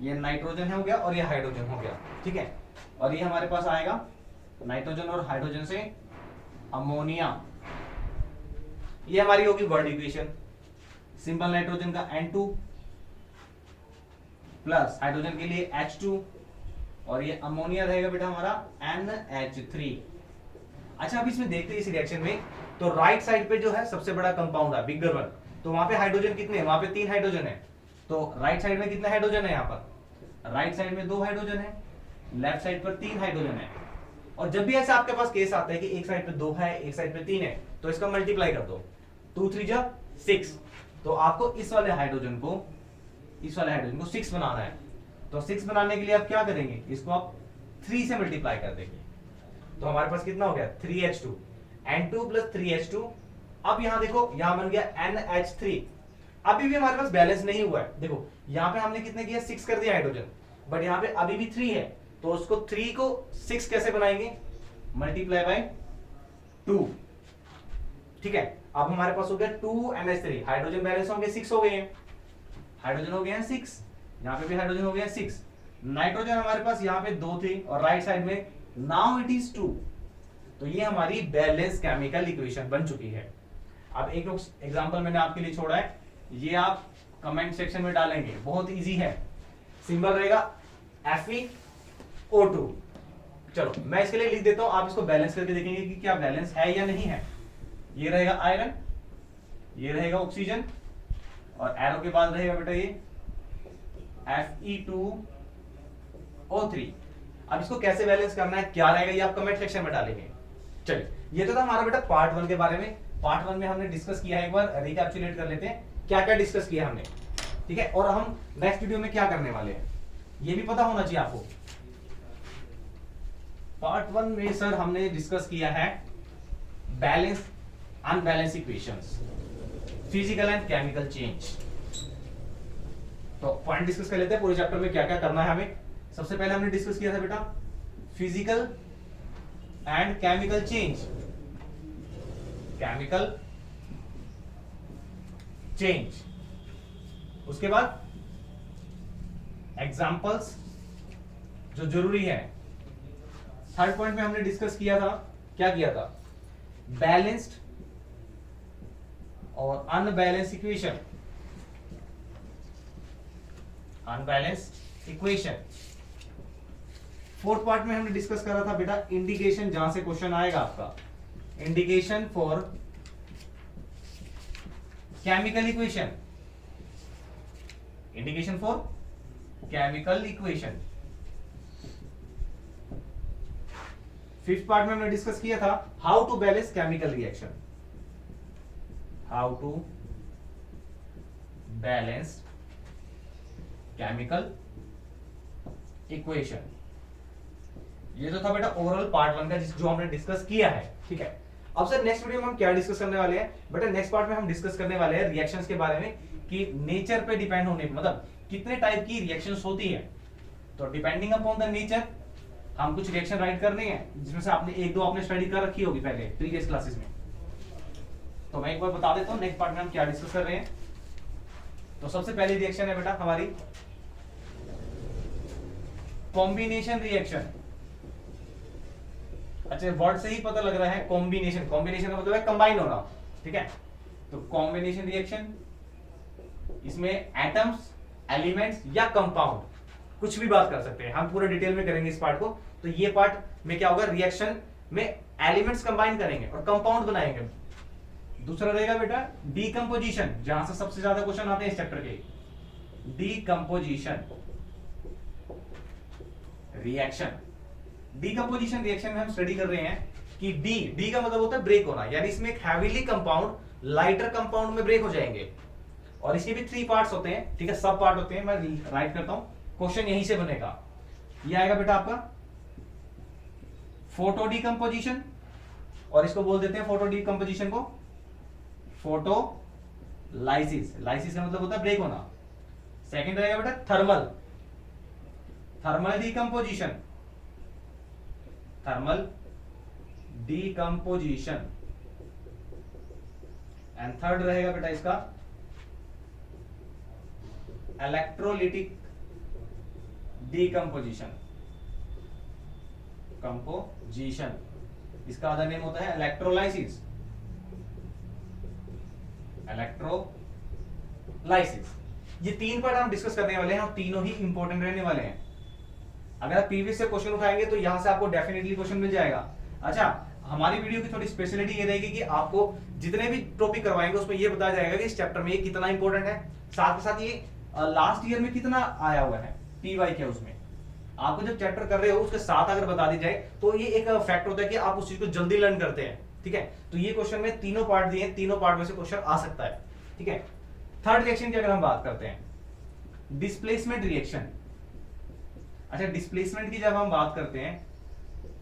ये नाइट्रोजन हो गया और ये हाइड्रोजन हो गया, ठीक है। और ये हमारे पास आएगा नाइट्रोजन और हाइड्रोजन से अमोनिया, ये हमारी होगी वर्ड इक्वेशन, सिंपल नाइट्रोजन का N2 प्लस हाइड्रोजन के लिए H2 और ये अमोनिया रहेगा बेटा हमारा NH3। अच्छा अब इसमें देखते हैं इस रिएक्शन में, तो राइट साइड पे जो है सबसे बड़ा कंपाउंड है बिगर वन, तो वहां पे हाइड्रोजन कितने हैं, वहां पे 3 हाइड्रोजन है, तो राइट साइड में कितने हाइड्रोजन है, यहाँ पर राइट साइड में 2 हाइड्रोजन है, लेफ्ट साइड पर 3 हाइड्रोजन है। और जब भी ऐसा आपके पास केस आता है कि एक साइड पे 2 है एक साइड पे 3 है, तो इसका मल्टीप्लाई कर दो, 2 3 जा 6, तो आपको इस वाले हाइड्रोजन को 6 बनाना है। तो 6 बनाने के लिए आप क्या करेंगे, इसको आप 3 से मल्टीप्लाई कर देंगे, तो हमारे पास कितना हो गया 3H2, N2 प्लस 3H2। अब यहां देखो, यहां बन गया NH3, अभी भी हमारे पास बैलेंस नहीं हुआ है, देखो यहां पे हमने कितने किया 6 कर दिया हाइड्रोजन, बट यहां पे अभी भी 3 है, तो उसको 3 को 6 कैसे बनाएंगे, मल्टीप्लाई बाय 2, ठीक है। अब हमारे पास हो गया 2NH3, हाइड्रोजन बैलेंस होंगे 6 हो गए हैं, हाइड्रोजन हो गए हैं 6, यहाँ पे भी हाइड्रोजन हो गया 6, नाइट्रोजन हमारे पास यहाँ पे 2 थे और राइट साइड में नाउ इट इज 2, तो ये हमारी बैलेंस केमिकल इक्वेशन बन चुकी है। अब एक एग्जांपल मैंने आपके लिए छोड़ा है, ये आप कमेंट सेक्शन में डालेंगे, बहुत इजी है, सिंबल रहेगा FeO2। चलो मैं इसके लिए लिख देता हूं, आप इसको बैलेंस करके देखेंगे कि क्या बैलेंस है या नहीं है। ये रहेगा आयरन, ये रहेगा ऑक्सीजन, और एरो के बाद रहेगा बेटा ये Fe2O3। अब इसको कैसे बैलेंस करना है, क्या रहेगा, ये आप कमेंट सेक्शन में डालेंगे। चलिए ये तो था हमारा बेटा पार्ट 1 के बारे में। पार्ट 1 में हमने डिस्कस किया है, एक बार रिकैप्चुलेट कर लेते हैं क्या क्या डिस्कस किया हमने, ठीक है, और हम नेक्स्ट वीडियो में क्या करने वाले हैं ये भी पता होना चाहिए आपको। पार्ट 1 में सर हमने डिस्कस किया है balance unbalance equations, physical and chemical change. तो पॉइंट डिस्कस कर लेते हैं पूरे चैप्टर में क्या क्या करना है हमें। सबसे पहले हमने डिस्कस किया था बेटा physical and chemical change, chemical change, उसके बाद एग्जांपल्स जो जरूरी है। थर्ड पॉइंट में हमने डिस्कस किया था, क्या किया था, बैलेंस्ड और unbalance equation, unbalanced equation. Fourth part में हमने डिस्कस करा था बेटा इंडिकेशन, जहां से क्वेश्चन आएगा आपका, indication for chemical equation, indication for chemical equation. Fifth part में हमने डिस्कस किया था how to balance chemical reaction, how to balance chemical equation. ये तो था बेटा ओवरऑल पार्ट 1 का जो हमने डिस्कस किया है, ठीक है। अब सर नेक्स्ट वीडियो में हम क्या डिस्कस करने वाले हैं बेटा, नेक्स्ट पार्ट में हम डिस्कस करने वाले हैं रिएक्शंस के बारे में, कि नेचर पे डिपेंड होने, मतलब कितने टाइप की रिएक्शंस होती है। तो डिपेंडिंग अपॉन द नेचर हम कुछ रिएक्शन राइट करने हैं, जिसमें से आपने एक दो आपने स्टडी कर रखी होगी पहले प्रीवियस क्लासेस में। तो मैं एक बार बता देता हूं नेक्स्ट पार्ट में हम क्या डिस्कस कर रहे हैं। तो सबसे पहली रिएक्शन है बेटा हमारी कॉम्बिनेशन रिएक्शन। अच्छा, वर्ड से ही पता लग रहा है कॉम्बिनेशन, कॉम्बिनेशन का मतलब है कंबाइन होना, ठीक है। तो कॉम्बिनेशन रिएक्शन, इसमें एटम्स, एलिमेंट्स या कंपाउंड कुछ भी बात कर सकते हैं, हम पूरा डिटेल में करेंगे इस पार्ट को। तो ये पार्ट में क्या होगा, रिएक्शन में एलिमेंट्स कंबाइन करेंगे और कंपाउंड बनाएंगे। दूसरा रहेगा बेटा डीकंपोजिशन, जहां से सबसे ज्यादा क्वेश्चन आते हैं इस चैप्टर के, डीकंपोजिशन रिएक्शन। डीकंपोजिशन रिएक्शन में हम स्टडी कर रहे हैं कि डी का मतलब होता है ब्रेक होना, यानी इसमें एक हैवीली कंपाउंड लाइटर कंपाउंड में ब्रेक हो जाएंगे। और इसके भी 3 पार्ट्स होते हैं, ठीक है, सब पार्ट होते हैं। मैं राइट करता हूं, क्वेश्चन यहीं से बनेगा। ये आएगा बेटा आपका फोटो डीकंपोजिशन, और इसको बोल देते हैं फोटो डीकंपोजिशन को फोटो लाइसिस। लाइसिस का मतलब होता है ब्रेक होना। सेकंड रहेगा बेटा thermal, thermal decomposition, thermal decomposition. And third रहेगा बेटा इसका इलेक्ट्रोलिटिक डीकंपोजिशन, कंपोजिशन। इसका अदर नेम होता है इलेक्ट्रोलाइसिस, इलेक्ट्रोलाइसिस। ये 3 पार्ट हम डिस्कस करने वाले हैं और तीनों ही इंपॉर्टेंट रहने वाले हैं। अगर आप प्रीवियस से क्वेश्चन उठाएंगे तो यहां से आपको डेफिनेटली क्वेश्चन मिल जाएगा। अच्छा, हमारी वीडियो की थोड़ी स्पेशलिटी ये रहेगी कि आपको जितने भी टॉपिक करवाएंगे उसमें ये बताया जाएगा कि इस चैप्टर में ये कितना इंपॉर्टेंट है, साथ के साथ ये लास्ट ईयर में कितना आया हुआ है पीवाई क्या, उसमें आपको जब चैप्टर कर रहे हो उसके साथ अगर बता दी जाए तो ये एक फैक्ट होता है कि आप उस चीज को जल्दी लर्न करते हैं, ठीक है। तो ये क्वेश्चन में तीनों पार्ट दिए, तीनों पार्ट में से क्वेश्चन आ सकता है, ठीक है। थर्ड रिएक्शन की अगर हम बात करते हैं, डिस्प्लेसमेंट रिएक्शन। अच्छा, डिस्प्लेसमेंट की जब हम बात करते हैं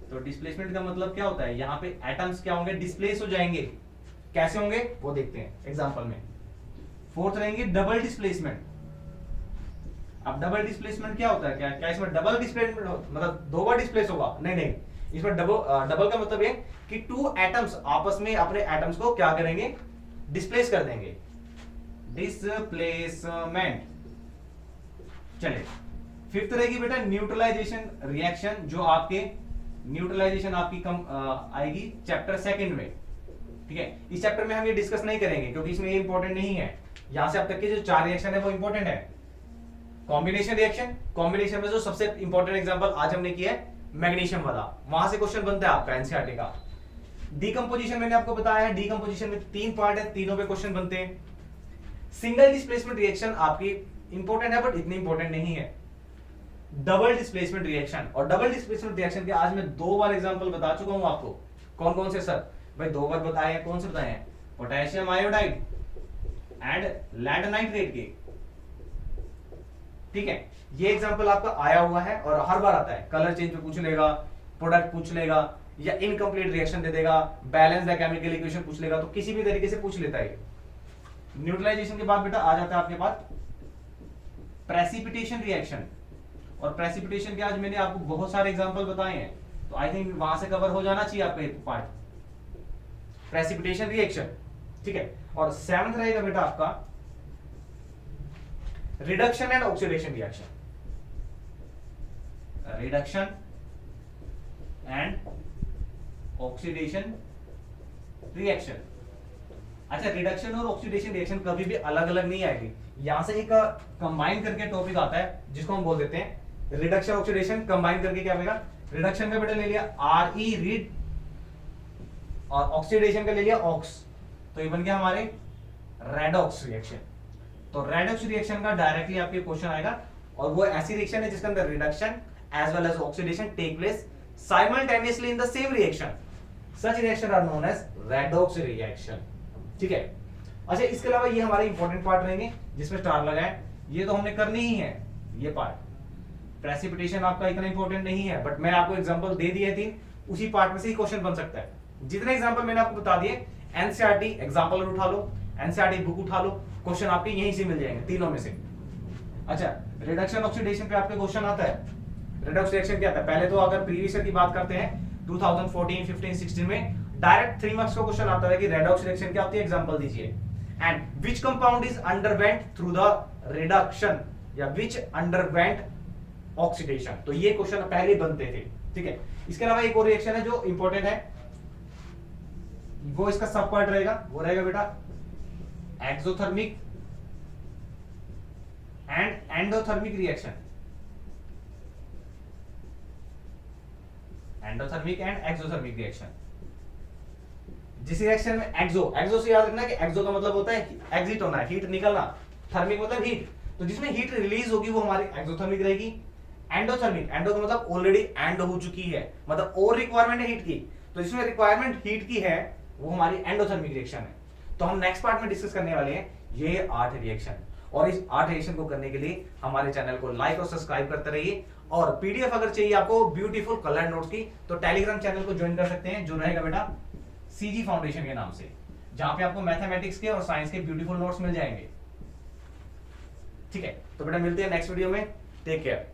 तो डिस्प्लेसमेंट का मतलब क्या होता है, यहाँ पे एटम्स क्या होंगे, डिस्प्लेस हो जाएंगे। कैसे होंगे वो देखते हैं एग्जांपल में। फोर्थ रहेंगे डबल डिस्प्लेसमेंट। अब डबल डिस्प्लेसमेंट क्या होता है, क्या इसमें डबल डिस्प्लेसमेंट मतलब 2 बार डिस्प्लेस होगा? नहीं, इसमें डबल का मतलब है कि 2 एटम्स आपस में अपने एटम्स को क्या करेंगे, डिस्प्लेस कर देंगे, डिस्प्लेसमेंट। चलिए, फिफ्थ रहेगी बेटा न्यूट्रलाइजेशन रिएक्शन, जो आपके न्यूट्रलाइजेशन आपकी कम आएगी चैप्टर 2 में, ठीक है। इस चैप्टर में हम ये डिस्कस नहीं करेंगे क्योंकि इसमें ये इंपॉर्टेंट नहीं है। यहां से अब तक के जो 4 रिएक्शन है वो इंपॉर्टेंट है। कॉम्बिनेशन रिएक्शन, कॉम्बिनेशन में जो सबसे इंपॉर्टेंट एग्जांपल आज हमने किया है मैग्नीशियम वाला, वहां से क्वेश्चन बनता है आपका एनसीईआरटी का। डीकंपोजिशन मैंने आपको बताया है, डीकंपोजिशन में 3 पार्ट है, तीनों पे क्वेश्चन बनते हैं। सिंगल डिस्प्लेसमेंट रिएक्शन आपकी इंपॉर्टेंट है बट इतनी इंपॉर्टेंट नहीं है। डबल डिस्प्लेसमेंट रिएक्शन, और डबल डिस्प्लेसमेंट रिएक्शन के आज मैं 2 बार एग्जांपल बता चुका हूं आपको। कौन कौन से सर? भाई 2 बार बताए हैं, कौन से बताए हैं? Potassium iodide and lead nitrate के, ठीक है। ये एग्जांपल आपका आया हुआ है और हर बार आता है। कलर चेंज पे पूछ लेगा, प्रोडक्ट पूछ लेगा, या इनकम्प्लीट रिएक्शन दे देगा, बैलेंस द केमिकल इक्वेशन पूछ लेगा, तो किसी भी तरीके से पूछ लेता है। न्यूट्रलाइजेशन के बाद बेटा आ जाता है आपके पास प्रेसिपिटेशन रिएक्शन, और प्रेसिपिटेशन के आज मैंने आपको बहुत सारे एग्जांपल बताए हैं, तो आई थिंक वहां से कवर हो जाना चाहिए आपका एक पार्ट, प्रेसिपिटेशन रिएक्शन, ठीक है। और 7th रहेगा बेटा आपका reduction and oxidation reaction, reduction and oxidation reaction. अच्छा, रिडक्शन और ऑक्सीडेशन रिएक्शन कभी भी अलग अलग नहीं आएगी, यहां से एक कंबाइन करके टॉपिक आता है जिसको हम बोल देते हैं रिडक्शन ऑक्सीडेशन। कंबाइन करके क्या बनेगा, रिडक्शन का बेटा ले लिया RE रीड, और ऑक्सीडेशन का ले लिया ऑक्स, तो ये बन गया हमारे रेडॉक्स रिएक्शन। तो रेडॉक्स रिएक्शन का डायरेक्टली आपके क्वेश्चन आएगा, और वो ऐसी रिएक्शन है जिसके अंदर reduction as well as oxidation take place simultaneously in the same reaction. Such reaction are known as redox reaction, ठीक है। अच्छा, इसके अलावा ये हमारे इंपॉर्टेंट पार्ट रहेंगे जिसमें स्टार लगा है, ये तो हमने करनी ही है ये पार्ट। प्रेसिपिटेशन आपका इतना इंपॉर्टेंट नहीं है, बट मैं आपको एग्जांपल दे दिए 3, उसी पार्ट में से ही क्वेश्चन बन सकता है। जितने एग्जांपल मैंने आपको बता दिए, एनसीईआरटी एग्जांपल उठा लो, एनसीईआरटी बुक उठा लो, क्वेश्चन आपके यहीं से मिल जाएंगे तीनों में से। अच्छा, रिडक्शन ऑक्सीडेशन पे आपके क्वेश्चन आता है। रेडॉक्स रिएक्शन क्या था, पहले तो अगर प्रीवियस ईयर की बात करते हैं 2014, 15, 16 में डायरेक्ट 3 मार्क्स का क्वेश्चन आता है कि रेडॉक्स रिएक्शन क्या होती है, एग्जांपल दीजिए। And which compound is underwent through the reduction या व्हिच अंडरवेंट ऑक्सीडेशन, तो ये क्वेश्चन पहले बनते थे, ठीक है। इसके अलावा एक और रिएक्शन है जो इंपॉर्टेंट है, वो इसका सब पार्ट रहेगा, वो रहेगा बेटा exothermic and endothermic reaction. Endothermic and exothermic reaction. जिस रिएक्शन में एक्सो से याद रखना कि एक्सो का मतलब होता है एग्जिट होना, हीट निकलना, थर्मिक मतलब हीट, तो जिसमें हीट रिलीज होगी वो हमारी एक्सोथर्मिक रहेगी। एंडोथर्मिक, एंडो का मतलब ऑलरेडी एंड हो चुकी है, मतलब और रिक्वायरमेंट है हीट की, तो जिसमें रिक्वायरमेंट हीट की है वो हमारी एंडोथर्मिक रिएक्शन है। तो हम नेक्स्ट पार्ट में डिस्कस करने वाले हैं ये 8 रिएक्शन, और इस 8 रिएक्शन को करने के लिए हमारे चैनल को लाइक और सब्सक्राइब करते रहिए। और पीडीएफ अगर चाहिए आपको ब्यूटीफुल कलर नोट्स की, तो टेलीग्राम चैनल को ज्वाइन कर सकते हैं, जो रहेगा बेटा सीजी फाउंडेशन के नाम से, जहां पे आपको मैथमेटिक्स के और साइंस के ब्यूटीफुल नोट्स मिल जाएंगे, ठीक है। तो बेटा मिलते हैं नेक्स्ट वीडियो में, टेक केयर।